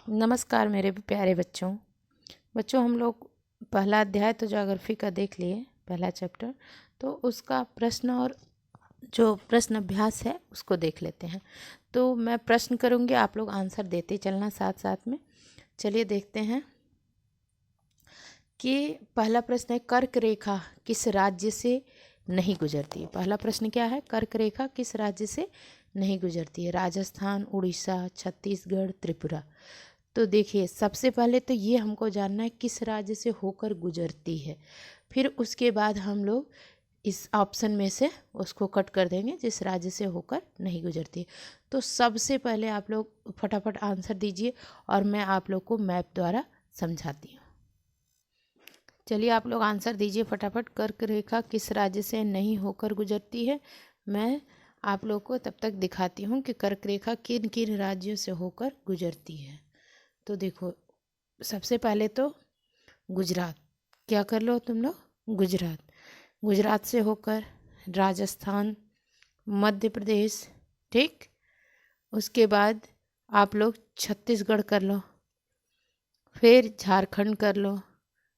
नमस्कार मेरे प्यारे बच्चों हम लोग पहला अध्याय तो ज्योग्राफी का देख लिए, पहला चैप्टर। तो उसका प्रश्न और जो प्रश्न अभ्यास है उसको देख लेते हैं। तो मैं प्रश्न करूँगी, आप लोग आंसर देते चलना साथ साथ में। चलिए देखते हैं कि पहला प्रश्न है, कर्क रेखा किस राज्य से नहीं गुजरती है। पहला प्रश्न क्या है, कर्क रेखा किस राज्य से नहीं गुजरती है। राजस्थान, उड़ीसा, छत्तीसगढ़, त्रिपुरा। तो देखिए, सबसे पहले तो ये हमको जानना है किस राज्य से होकर गुजरती है। फिर उसके बाद हम लोग इस ऑप्शन में से उसको कट कर देंगे जिस राज्य से होकर नहीं गुजरती। तो सबसे पहले आप लोग फटाफट आंसर दीजिए और मैं आप लोग को मैप द्वारा समझाती हूँ। चलिए आप लोग आंसर दीजिए फटाफट। कर्क रेखा किस राज्य से नहीं होकर गुजरती है। मैं आप लोग को तब तक दिखाती हूँ कि कर्क रेखा किन किन राज्यों से होकर गुजरती है। तो देखो, सबसे पहले तो गुजरात, क्या कर लो तुम लोग, गुजरात से होकर राजस्थान, मध्य प्रदेश, ठीक। उसके बाद आप लोग छत्तीसगढ़ कर लो, फिर झारखंड कर लो,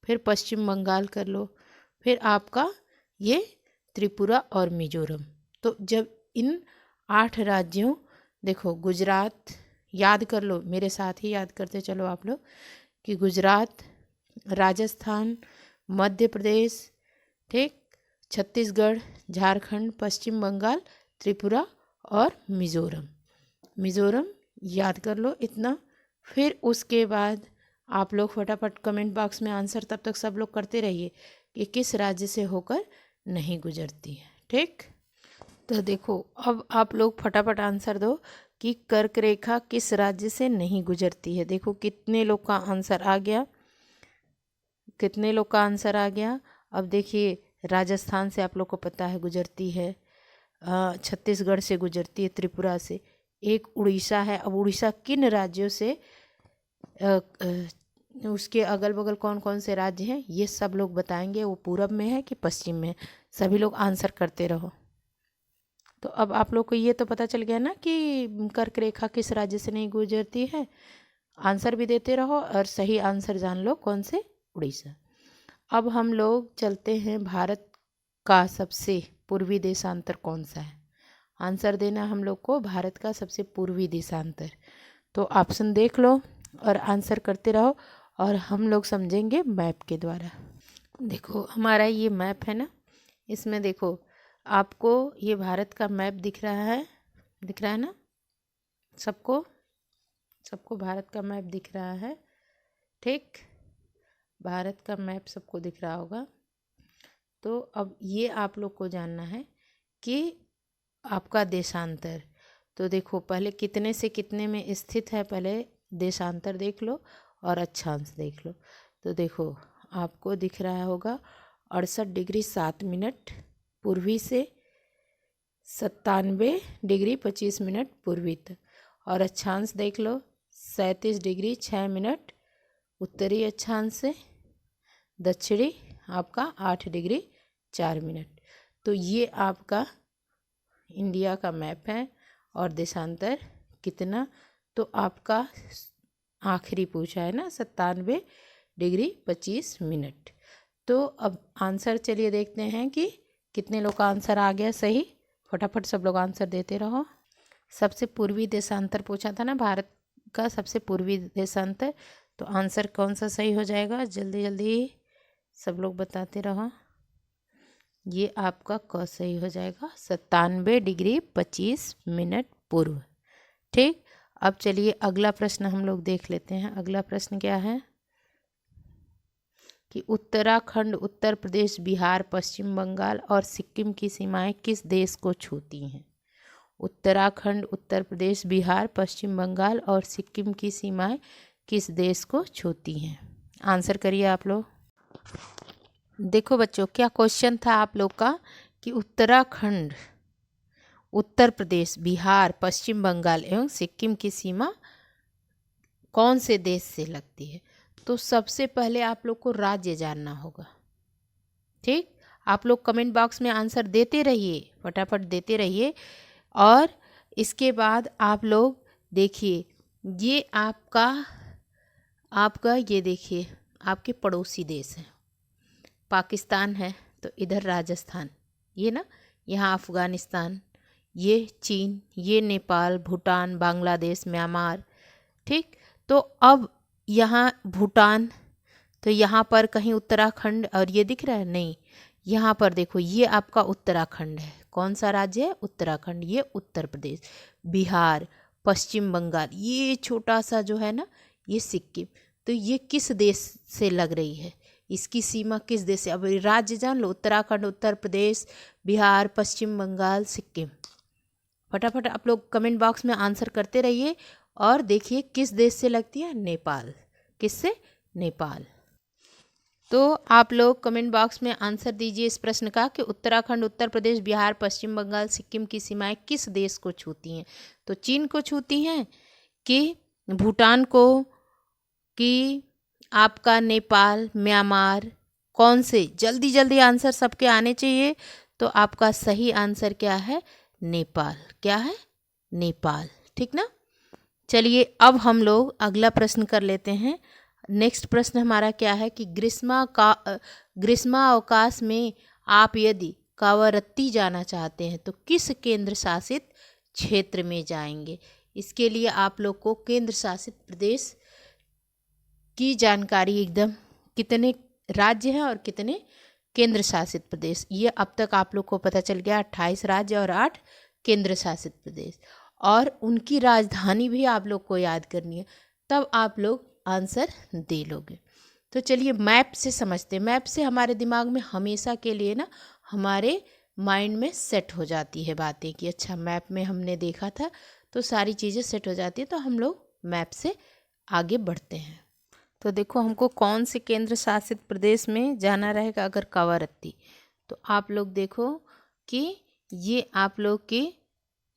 फिर पश्चिम बंगाल कर लो, फिर आपका ये त्रिपुरा और मिजोरम। तो जब इन 8 राज्यों, देखो गुजरात याद कर लो, मेरे साथ ही याद करते चलो आप लोग कि गुजरात, राजस्थान, मध्य प्रदेश, ठीक, छत्तीसगढ़, झारखंड, पश्चिम बंगाल, त्रिपुरा और मिज़ोरम याद कर लो इतना। फिर उसके बाद आप लोग फटाफट कमेंट बॉक्स में आंसर तब तक सब लोग करते रहिए कि किस राज्य से होकर नहीं गुजरती है, ठीक। तो देखो, अब आप लोग फटाफट आंसर दो कि कर्क रेखा किस राज्य से नहीं गुजरती है। देखो कितने लोग का आंसर आ गया, कितने लोग का आंसर आ गया। अब देखिए, राजस्थान से आप लोग को पता है गुजरती है, छत्तीसगढ़ से गुजरती है, त्रिपुरा से, एक उड़ीसा है। अब उड़ीसा किन राज्यों से, उसके अगल बगल कौन कौन से राज्य हैं ये सब लोग बताएंगे, वो पूरब में है कि पश्चिम में है। सभी लोग आंसर करते रहो। तो अब आप लोग को ये तो पता चल गया ना कि कर्क रेखा किस राज्य से नहीं गुजरती है। आंसर भी देते रहो और सही आंसर जान लो कौन से, उड़ीसा। अब हम लोग चलते हैं, भारत का सबसे पूर्वी देशांतर कौन सा है। आंसर देना हम लोग को, भारत का सबसे पूर्वी देशांतर। तो ऑप्शन देख लो और आंसर करते रहो और हम लोग समझेंगे मैप के द्वारा। देखो हमारा ये मैप है ना, इसमें देखो आपको ये भारत का मैप दिख रहा है ना, सबको भारत का मैप दिख रहा है, ठीक। भारत का मैप सबको दिख रहा होगा। तो अब ये आप लोग को जानना है कि आपका देशांतर, तो देखो पहले कितने से कितने में स्थित है, पहले देशांतर देख लो और अक्षांश देख लो। तो देखो आपको दिख रहा होगा 68 डिग्री 7 मिनट पूर्वी से 97 डिग्री 25 मिनट पूर्वी तक, और अक्षांश देख लो 37 डिग्री 6 मिनट उत्तरी अक्षांश से, दक्षिणी आपका 8 डिग्री 4 मिनट। तो ये आपका इंडिया का मैप है। और देशांतर कितना, तो आपका आखिरी पूछा है ना 97 डिग्री 25 मिनट। तो अब आंसर चलिए देखते हैं कि कितने लोग का आंसर आ गया सही। फटाफट सब लोग आंसर देते रहो। सबसे पूर्वी देशांतर पूछा था ना, भारत का सबसे पूर्वी देशांतर। तो आंसर कौन सा सही हो जाएगा, जल्दी जल्दी सब लोग बताते रहो। ये आपका क सही हो जाएगा, 97 डिग्री 25 मिनट पूर्व, ठीक। अब चलिए अगला प्रश्न हम लोग देख लेते हैं। अगला प्रश्न क्या है कि उत्तराखंड, उत्तर प्रदेश, बिहार, पश्चिम बंगाल और सिक्किम की सीमाएं किस देश को छूती हैं। उत्तराखंड, उत्तर प्रदेश, बिहार, पश्चिम बंगाल और सिक्किम की सीमाएं किस देश को छूती हैं। आंसर करिए आप लोग। देखो बच्चों, क्या क्वेश्चन था आप लोग का कि उत्तराखंड, उत्तर प्रदेश, बिहार, पश्चिम बंगाल एवं सिक्किम की सीमा कौन से देश से लगती है। तो सबसे पहले आप लोग को राज्य जानना होगा, ठीक। आप लोग कमेंट बॉक्स में आंसर देते रहिए, फटाफट देते रहिए। और इसके बाद आप लोग देखिए, ये आपका आपका ये देखिए, आपके पड़ोसी देश हैं, पाकिस्तान है तो इधर राजस्थान, ये ना, यहाँ अफ़गानिस्तान, ये चीन, ये नेपाल, भूटान, बांग्लादेश, म्यांमार। ठीक, तो अब यहाँ भूटान, तो यहाँ पर कहीं उत्तराखंड और ये दिख रहा है नहीं, यहाँ पर देखो ये आपका उत्तराखंड है। कौन सा राज्य है? उत्तराखंड। ये उत्तर प्रदेश, बिहार, पश्चिम बंगाल, ये छोटा सा जो है ना, ये सिक्किम। तो ये किस देश से लग रही है? इसकी सीमा किस देश से? अब राज्य जान लो, उत्तराखंड, उत्तर प्रदेश, बिहार, पश्चिम बंगाल, सिक्किम। फटाफट आप लोग कमेंट बॉक्स में आंसर करते रहिए और देखिए किस देश से लगती है? नेपाल। किससे? नेपाल। तो आप लोग कमेंट बॉक्स में आंसर दीजिए इस प्रश्न का कि उत्तराखंड, उत्तर प्रदेश, बिहार, पश्चिम बंगाल, सिक्किम की सीमाएं किस देश को छूती हैं? तो चीन को छूती हैं कि भूटान को, कि आपका नेपाल, म्यांमार, कौन से? जल्दी जल्दी आंसर सबके आने चाहिए। तो आपका सही आंसर क्या है? नेपाल। क्या है? नेपाल। ठीक ना। चलिए अब हम लोग अगला प्रश्न कर लेते हैं। नेक्स्ट प्रश्न हमारा क्या है कि ग्रीष्मावकाश में आप यदि कावरत्ती जाना चाहते हैं तो किस केंद्र शासित क्षेत्र में जाएंगे? इसके लिए आप लोग को केंद्र शासित प्रदेश की जानकारी एकदम, कितने राज्य हैं और कितने केंद्र शासित प्रदेश, ये अब तक आप लोग को पता चल गया। 28 राज्य और 8 केंद्र शासित प्रदेश, और उनकी राजधानी भी आप लोग को याद करनी है, तब आप लोग आंसर दे लोगे। तो चलिए मैप से समझते हैं। मैप से हमारे दिमाग में हमेशा के लिए ना, हमारे माइंड में सेट हो जाती है बातें कि अच्छा मैप में हमने देखा था, तो सारी चीज़ें सेट हो जाती है। तो हम लोग मैप से आगे बढ़ते हैं। तो देखो हमको कौन से केंद्र शासित प्रदेश में जाना रहेगा अगर कावरत्ती, तो आप लोग देखो कि ये आप लोग के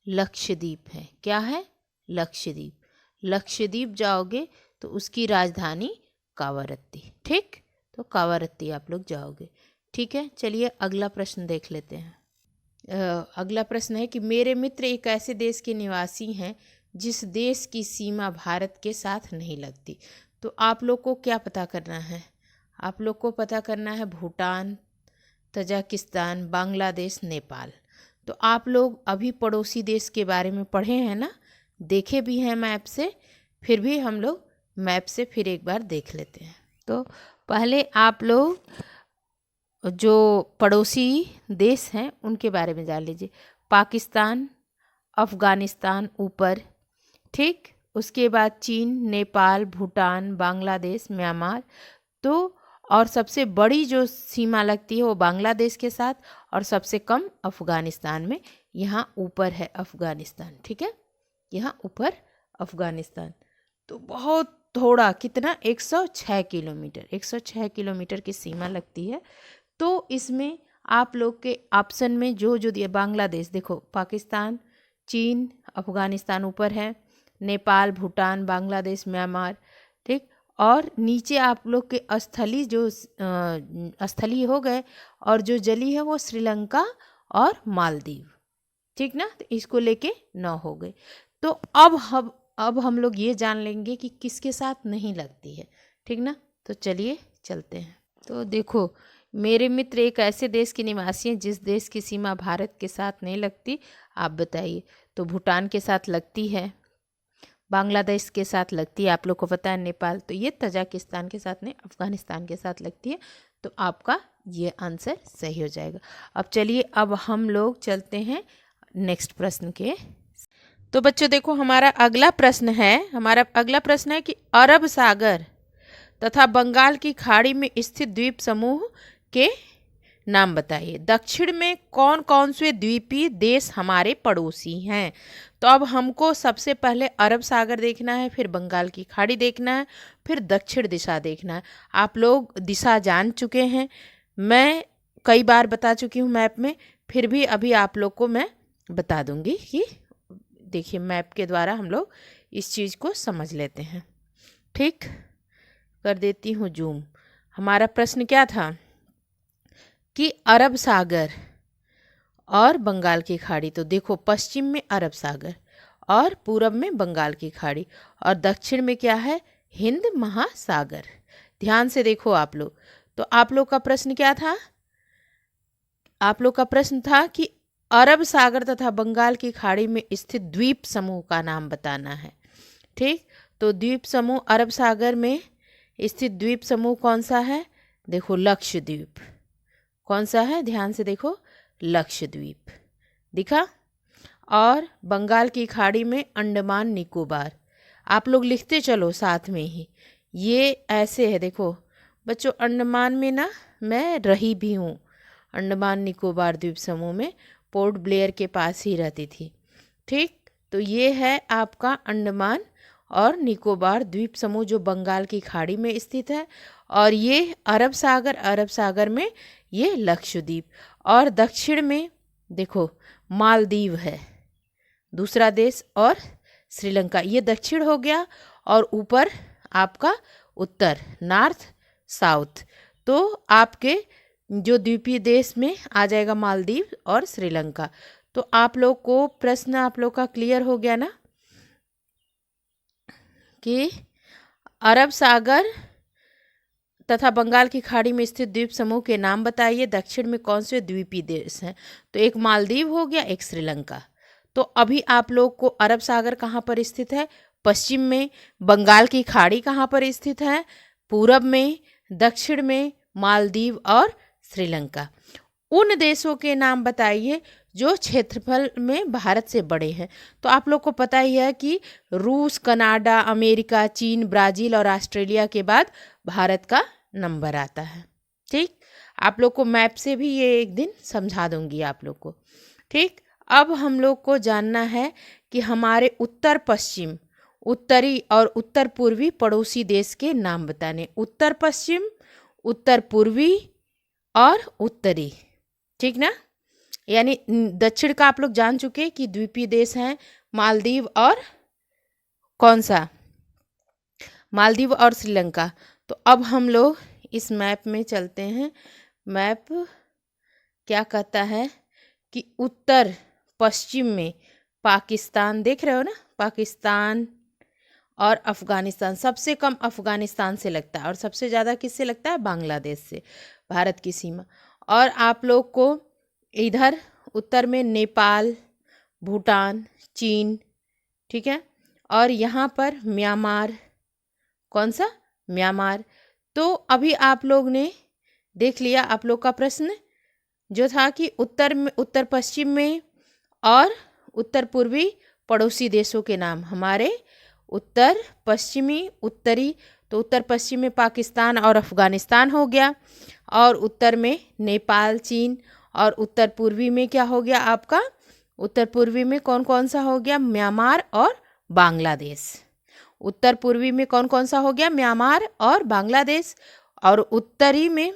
लक्षद्वीप है। क्या है? लक्षद्वीप। लक्षद्वीप जाओगे तो उसकी राजधानी कावरत्ती। ठीक, तो कावरत्ती आप लोग जाओगे। ठीक है, चलिए अगला प्रश्न देख लेते हैं। अगला प्रश्न है कि मेरे मित्र एक ऐसे देश के निवासी हैं जिस देश की सीमा भारत के साथ नहीं लगती। तो आप लोग को क्या पता करना है? आप लोग को पता करना है भूटान, तजाकिस्तान, बांग्लादेश, नेपाल। तो आप लोग अभी पड़ोसी देश के बारे में पढ़े हैं ना, देखे भी हैं मैप से, फिर भी हम लोग मैप से फिर एक बार देख लेते हैं। तो पहले आप लोग जो पड़ोसी देश हैं उनके बारे में जान लीजिए। पाकिस्तान, अफ़गानिस्तान ऊपर, ठीक, उसके बाद चीन, नेपाल, भूटान, बांग्लादेश, म्यांमार। तो और सबसे बड़ी जो सीमा लगती है वो बांग्लादेश के साथ, और सबसे कम अफ़गानिस्तान में। यहाँ ऊपर है अफ़गानिस्तान। ठीक है, यहाँ ऊपर अफ़गानिस्तान। तो बहुत थोड़ा, कितना? 106 किलोमीटर, 106 किलोमीटर की सीमा लगती है। तो इसमें आप लोग के ऑप्शन में जो जो दिया, बांग्लादेश देखो, पाकिस्तान, चीन, अफ़गानिस्तान ऊपर है, नेपाल, भूटान, बांग्लादेश, म्यांमार। ठीक, और नीचे आप लोग के स्थली, जो स्थलीय हो गए, और जो जली है वो श्रीलंका और मालदीव। ठीक ना, तो इसको लेके 9 हो गए। तो अब हम लोग ये जान लेंगे कि किसके साथ नहीं लगती है। ठीक ना, तो चलिए चलते हैं। तो देखो मेरे मित्र एक ऐसे देश के निवासी हैं जिस देश की सीमा भारत के साथ नहीं लगती, आप बताइए। तो भूटान के साथ लगती है, बांग्लादेश के साथ लगती है, आप लोग को पता है, नेपाल। तो ये तजाकिस्तान के साथ नहीं, अफ़गानिस्तान के साथ लगती है। तो आपका ये आंसर सही हो जाएगा। अब चलिए अब हम लोग चलते हैं नेक्स्ट प्रश्न के। तो बच्चों देखो हमारा अगला प्रश्न है कि अरब सागर तथा बंगाल की खाड़ी में स्थित द्वीप समूह के नाम बताइए। दक्षिण में कौन कौन से द्वीपीय देश हमारे पड़ोसी हैं? तो अब हमको सबसे पहले अरब सागर देखना है, फिर बंगाल की खाड़ी देखना है, फिर दक्षिण दिशा देखना है। आप लोग दिशा जान चुके हैं, मैं कई बार बता चुकी हूँ मैप में, फिर भी अभी आप लोग को मैं बता दूंगी कि देखिए मैप के द्वारा हम लोग इस चीज़ को समझ लेते हैं। ठीक, कर देती हूँ जूम। हमारा प्रश्न क्या था कि अरब सागर और बंगाल की खाड़ी। तो देखो पश्चिम में अरब सागर और पूरब में बंगाल की खाड़ी, और दक्षिण में क्या है? हिंद महासागर। ध्यान से देखो आप लोग। तो आप लोग का प्रश्न क्या था? आप लोग का प्रश्न था कि अरब सागर तथा बंगाल की खाड़ी में स्थित द्वीप समूह का नाम बताना है। ठीक, तो द्वीप समूह अरब सागर में स्थित द्वीप समूह कौन सा है? देखो लक्षद्वीप। कौन सा है? ध्यान से देखो, लक्षद्वीप दिखा। और बंगाल की खाड़ी में अंडमान निकोबार। आप लोग लिखते चलो साथ में ही, ये ऐसे है। देखो बच्चों, अंडमान में ना मैं रही भी हूँ, अंडमान निकोबार द्वीप समूह में, पोर्ट ब्लेयर के पास ही रहती थी। ठीक, तो ये है आपका अंडमान और निकोबार द्वीप समूह जो बंगाल की खाड़ी में स्थित है। और ये अरब सागर में ये लक्षद्वीप। और दक्षिण में देखो मालदीव है, दूसरा देश, और श्रीलंका, ये दक्षिण हो गया। और ऊपर आपका उत्तर, नॉर्थ साउथ। तो आपके जो द्वीपीय देश में आ जाएगा मालदीव और श्रीलंका। तो आप लोग को प्रश्न आप लोग का क्लियर हो गया ना कि अरब सागर तथा बंगाल की खाड़ी में स्थित द्वीप समूह के नाम बताइए, दक्षिण में कौन से द्वीपीय देश हैं? तो एक मालदीव हो गया, एक श्रीलंका। तो अभी आप लोग को अरब सागर कहाँ पर स्थित है? पश्चिम में। बंगाल की खाड़ी कहाँ पर स्थित है? पूरब में। दक्षिण में मालदीव और श्रीलंका। उन देशों के नाम बताइए जो क्षेत्रफल में भारत से बड़े हैं। तो आप लोग को पता ही है कि रूस, कनाडा, अमेरिका, चीन, ब्राज़ील और ऑस्ट्रेलिया के बाद भारत का नंबर आता है। ठीक, आप लोग को मैप से भी ये एक दिन समझा दूंगी आप लोग को। ठीक, अब हम लोग को जानना है कि हमारे उत्तर पश्चिम, उत्तरी और उत्तर पूर्वी पड़ोसी देश के नाम बताने। उत्तर पश्चिम, उत्तर पूर्वी और उत्तरी। ठीक ना, यानी दक्षिण का आप लोग जान चुके कि द्वीपीय देश हैं मालदीव और कौन सा? मालदीव और श्रीलंका। तो अब हम लोग इस मैप में चलते हैं। मैप क्या कहता है कि उत्तर पश्चिम में पाकिस्तान, देख रहे हो ना, पाकिस्तान और अफ़गानिस्तान। सबसे कम अफ़गानिस्तान से लगता है और सबसे ज़्यादा किससे लगता है? बांग्लादेश से, भारत की सीमा। और आप लोग को इधर उत्तर में नेपाल, भूटान, चीन, ठीक है, और यहाँ पर म्यांमार। कौन सा? म्यांमार। तो अभी आप लोग ने देख लिया, आप लोग का प्रश्न जो था कि उत्तर पश्चिम में और उत्तर पूर्वी पड़ोसी देशों के नाम। हमारे उत्तर पश्चिमी, उत्तरी, तो उत्तर पश्चिम में पाकिस्तान और अफ़गानिस्तान हो गया, और उत्तर में नेपाल, चीन, और उत्तर पूर्वी में क्या हो गया आपका? उत्तर पूर्वी में कौन कौन सा हो गया? म्यांमार और बांग्लादेश। उत्तर पूर्वी में कौन कौन सा हो गया? म्यांमार और बांग्लादेश। और उत्तरी में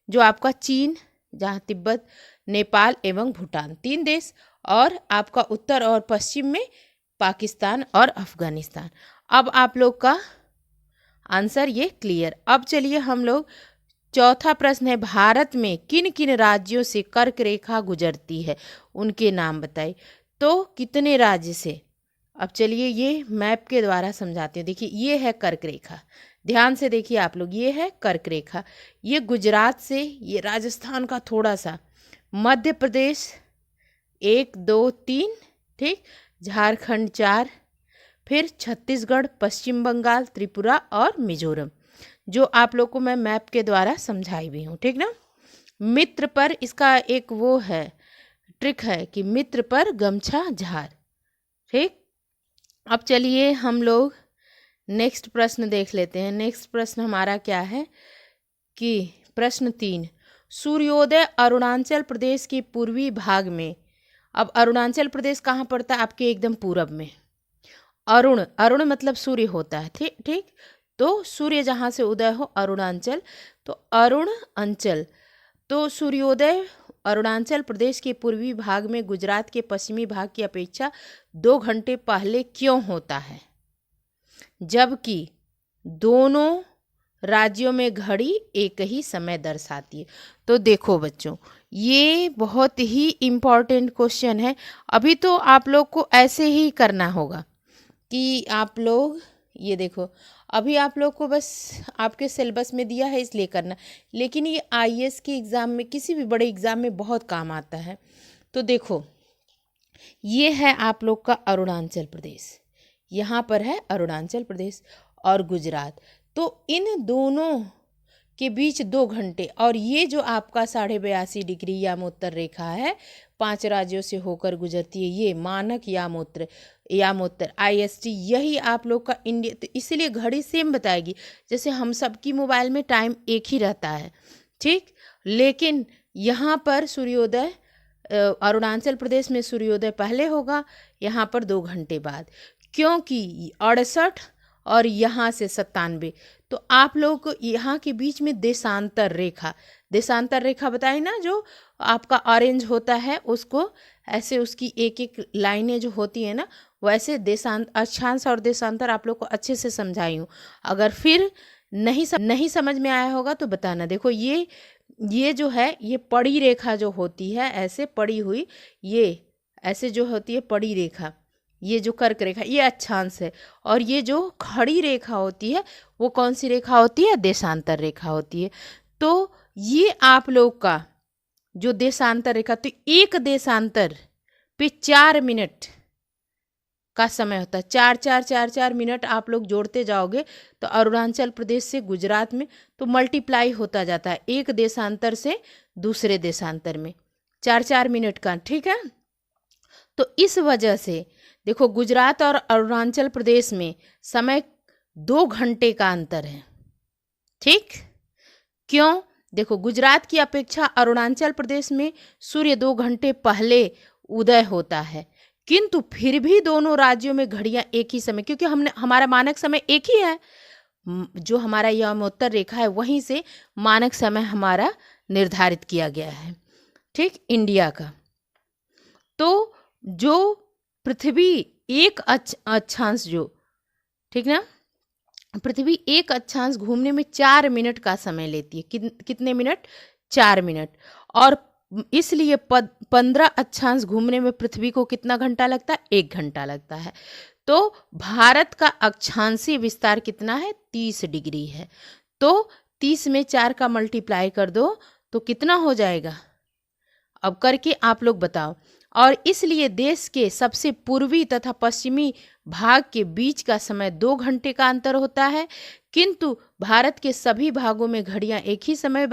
जो आपका चीन, जहाँ तिब्बत, नेपाल एवं भूटान, 3 देश। और आपका उत्तर और पश्चिम में पाकिस्तान और अफ़गानिस्तान। अब आप लोग का आंसर ये क्लियर। अब चलिए हम लोग, चौथा प्रश्न है, भारत में किन किन राज्यों से कर्क रेखा गुजरती है, उनके नाम बताइए। तो कितने राज्य से? अब चलिए ये मैप के द्वारा समझाते हैं। देखिए ये है कर्क रेखा, ध्यान से देखिए आप लोग, ये है कर्क रेखा। ये गुजरात से, ये राजस्थान का थोड़ा सा, मध्य प्रदेश 1, 2, 3, ठीक, झारखंड 4, फिर छत्तीसगढ़, पश्चिम बंगाल, त्रिपुरा और मिजोरम, जो आप लोग को मैं मैप के द्वारा समझाई भी हूँ। ठीक ना। मित्र पर इसका एक वो है, ट्रिक है कि मित्र पर गमछा झार। ठीक, अब चलिए हम लोग नेक्स्ट प्रश्न देख लेते हैं। नेक्स्ट प्रश्न हमारा क्या है कि प्रश्न 3, सूर्योदय अरुणाचल प्रदेश के पूर्वी भाग में। अब अरुणाचल प्रदेश कहाँ पड़ता है? आपके एकदम पूरब में। अरुण मतलब सूर्य होता है। ठीक ठीक, तो सूर्य जहाँ से उदय हो, अरुणाचल, तो अरुण अंचल। तो सूर्योदय अरुणाचल प्रदेश के पूर्वी भाग में गुजरात के पश्चिमी भाग की अपेक्षा 2 घंटे पहले क्यों होता है, जबकि दोनों राज्यों में घड़ी एक ही समय दर्शाती है? तो देखो बच्चों, ये बहुत ही इम्पॉर्टेंट क्वेश्चन है। अभी तो आप लोग को ऐसे ही करना होगा कि आप लोग ये देखो, अभी आप लोग को बस आपके सिलेबस में दिया है इसलिए करना, लेकिन ये आईएएस के एग्ज़ाम में, किसी भी बड़े एग्ज़ाम में बहुत काम आता है। तो देखो, ये है आप लोग का अरुणाचल प्रदेश, यहाँ पर है अरुणाचल प्रदेश और गुजरात। तो इन दोनों के बीच 2 घंटे, और ये जो आपका 82.5 डिग्री यामोत्तर रेखा है 5 राज्यों से होकर गुजरती है, ये मानक यामोत्तर IST, यही आप लोग का इंडिया। तो इसीलिए घड़ी सेम बताएगी, जैसे हम सबकी मोबाइल में टाइम एक ही रहता है, ठीक। लेकिन यहाँ पर सूर्योदय, अरुणाचल प्रदेश में सूर्योदय पहले होगा, यहाँ पर 2 घंटे बाद, क्योंकि 68 और यहाँ से 97। तो आप लोग को यहाँ के बीच में देशांतर रेखा बताई ना, जो आपका ऑरेंज होता है उसको ऐसे उसकी एक एक लाइनें जो होती है ना, वैसे अक्षांश और देशांतर आप लोग को अच्छे से समझाई हूँ। अगर फिर नहीं समझ में आया होगा तो बताना। देखो, ये जो है, ये पड़ी रेखा जो होती है ऐसे पड़ी हुई, ये ऐसे जो होती है पड़ी रेखा, ये जो कर्क रेखा, ये अक्षांश है। और ये जो खड़ी रेखा होती है वो कौन सी रेखा होती है? देशांतर रेखा होती है। तो ये आप लोग का जो देशांतर रेखा, तो एक देशांतर पे 4 मिनट का समय होता है। 4 मिनट आप लोग जोड़ते जाओगे तो अरुणाचल प्रदेश से गुजरात में तो मल्टीप्लाई होता जाता है, एक देशांतर से दूसरे देशांतर में 4 मिनट का, ठीक है। तो इस वजह से देखो, गुजरात और अरुणाचल प्रदेश में समय 2 घंटे का अंतर है, ठीक। क्यों? देखो, गुजरात की अपेक्षा अरुणाचल प्रदेश में सूर्य 2 घंटे पहले उदय होता है, किंतु फिर भी दोनों राज्यों में घड़ियां एक ही समय, क्योंकि हमारा मानक समय एक ही है, जो हमारा यामोत्तर रेखा है वहीं से मानक समय हमारा निर्धारित किया गया है, ठीक, इंडिया का। तो जो पृथ्वी एक अक्षांश जो, ठीक ना, पृथ्वी एक अक्षांश घूमने में 4 मिनट का समय लेती है। कितने मिनट? 4 मिनट। और इसलिए 15 अक्षांश घूमने में पृथ्वी को कितना घंटा लगता है? 1 घंटा लगता है। तो भारत का अक्षांशीय विस्तार कितना है? 30 डिग्री है। तो 30 में 4 का मल्टीप्लाई कर दो तो कितना हो जाएगा? अब करके आप लोग बताओ। और इसलिए देश के सबसे पूर्वी तथा पश्चिमी भाग के बीच का समय 2 घंटे का अंतर होता है, किंतु भारत के सभी भागों में घड़ियां एक ही समय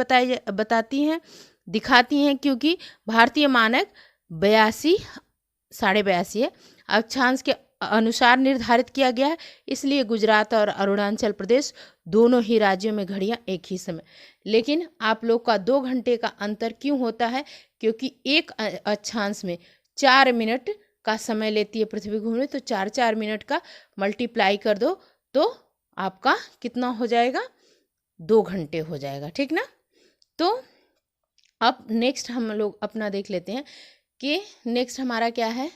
दिखाती हैं, क्योंकि भारतीय मानक 82.5 है, अक्षांश के अनुसार निर्धारित किया गया है। इसलिए गुजरात और अरुणाचल प्रदेश दोनों ही राज्यों में घड़ियां एक ही समय। लेकिन आप लोग का 2 घंटे का अंतर क्यों होता है? क्योंकि एक अक्षांश में 4 मिनट का समय लेती है पृथ्वी घूमने, तो 4 मिनट का मल्टीप्लाई कर दो तो आपका कितना हो जाएगा? 2 घंटे हो जाएगा, ठीक ना। तो अब नेक्स्ट हम लोग अपना देख लेते हैं कि नेक्स्ट हमारा क्या है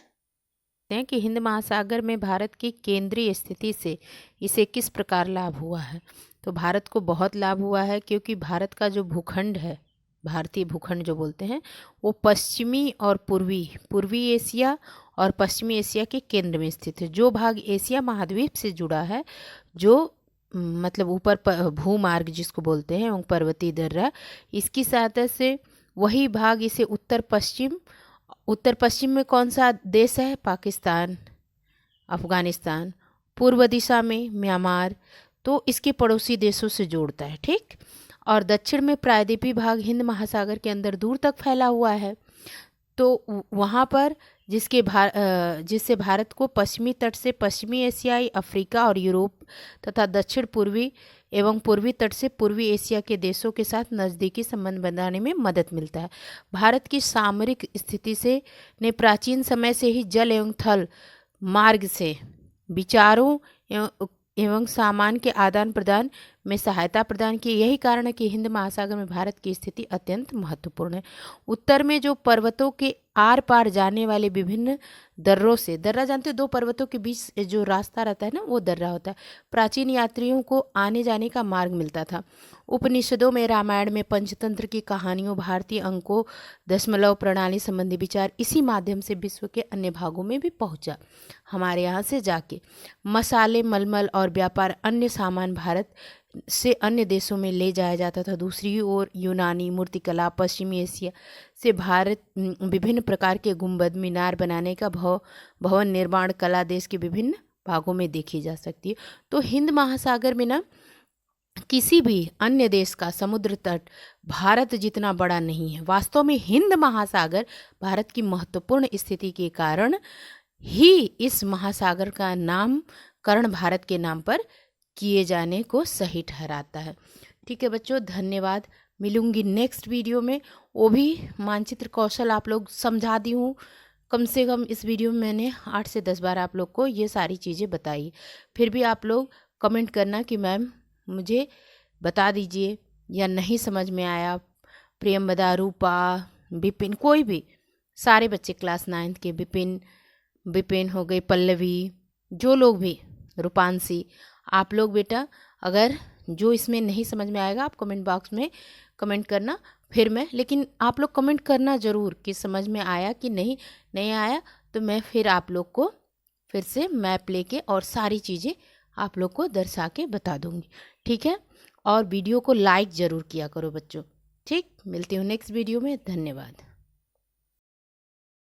कि हिंद महासागर में भारत की केंद्रीय स्थिति से इसे किस प्रकार लाभ हुआ है। तो भारत को बहुत लाभ हुआ है, क्योंकि भारत का जो भूखंड है, भारतीय भूखंड जो बोलते हैं, वो पश्चिमी और पूर्वी एशिया और पश्चिमी एशिया के केंद्र में स्थित है। जो भाग एशिया महाद्वीप से जुड़ा है, जो मतलब ऊपर भूमार्ग जिसको बोलते हैं, पर्वतीय दर्रा, इसकी सहायता से वही भाग इसे उत्तर पश्चिम में कौन सा देश है? पाकिस्तान, अफगानिस्तान, पूर्व दिशा में म्यांमार, तो इसके पड़ोसी देशों से जोड़ता है, ठीक। और दक्षिण में प्रायद्वीपीय भाग हिंद महासागर के अंदर दूर तक फैला हुआ है। तो वहाँ पर जिससे भारत को पश्चिमी तट से पश्चिमी एशियाई, अफ्रीका और यूरोप तथा दक्षिण पूर्वी एवं पूर्वी तट से पूर्वी एशिया के देशों के साथ नज़दीकी संबंध बनाने में मदद मिलता है। भारत की सामरिक स्थिति से ने प्राचीन समय से ही जल एवं थल मार्ग से विचारों एवं सामान के आदान प्रदान में सहायता प्रदान की। यही कारण है कि हिंद महासागर में भारत की स्थिति अत्यंत महत्वपूर्ण है। उत्तर में जो पर्वतों के आर पार जाने वाले विभिन्न दर्रों से, दर्रा जानते हो, दो पर्वतों के बीच जो रास्ता रहता है ना, वो दर्रा होता है, प्राचीन यात्रियों को आने जाने का मार्ग मिलता था। उपनिषदों में, रामायण में, पंचतंत्र की कहानियों, भारतीय अंकों, दशमलव प्रणाली संबंधी विचार इसी माध्यम से विश्व के अन्य भागों में भी पहुंचा। हमारे यहाँ से जाके मसाले, मलमल और व्यापार, अन्य सामान भारत से अन्य देशों में ले जाया जाता था। दूसरी ओर यूनानी मूर्तिकला, पश्चिमी एशिया से भारत विभिन्न प्रकार के गुंबद, मीनार बनाने का भवन निर्माण कला देश के विभिन्न भागों में देखी जा सकती है। तो हिंद महासागर में ना किसी भी अन्य देश का समुद्र तट भारत जितना बड़ा नहीं है। वास्तव में हिंद महासागर भारत की महत्वपूर्ण स्थिति के कारण ही इस महासागर का नामकरण भारत के नाम पर किए जाने को सही ठहराता है। ठीक है बच्चों, धन्यवाद। मिलूंगी नेक्स्ट वीडियो में। वो भी मानचित्र कौशल आप लोग समझा दी हूँ। कम से कम इस वीडियो में मैंने 8 से 10 बार आप लोग को ये सारी चीज़ें बताई। फिर भी आप लोग कमेंट करना कि मैम मुझे बता दीजिए या नहीं समझ में आया। प्रियंवदा, रूपा, विपिन, कोई भी, सारे बच्चे क्लास 9th के, विपिन हो गई, पल्लवी, जो लोग भी, रूपांशी, आप लोग बेटा अगर जो इसमें नहीं समझ में आएगा आप कमेंट बॉक्स में कमेंट करना। फिर मैं, लेकिन आप लोग कमेंट करना ज़रूर कि समझ में आया कि नहीं आया, तो मैं फिर आप लोग को फिर से मैप लेके और सारी चीज़ें आप लोग को दर्शा के बता दूंगी। ठीक है, और वीडियो को लाइक ज़रूर किया करो बच्चों। ठीक, मिलती हूँ नेक्स्ट वीडियो में। धन्यवाद।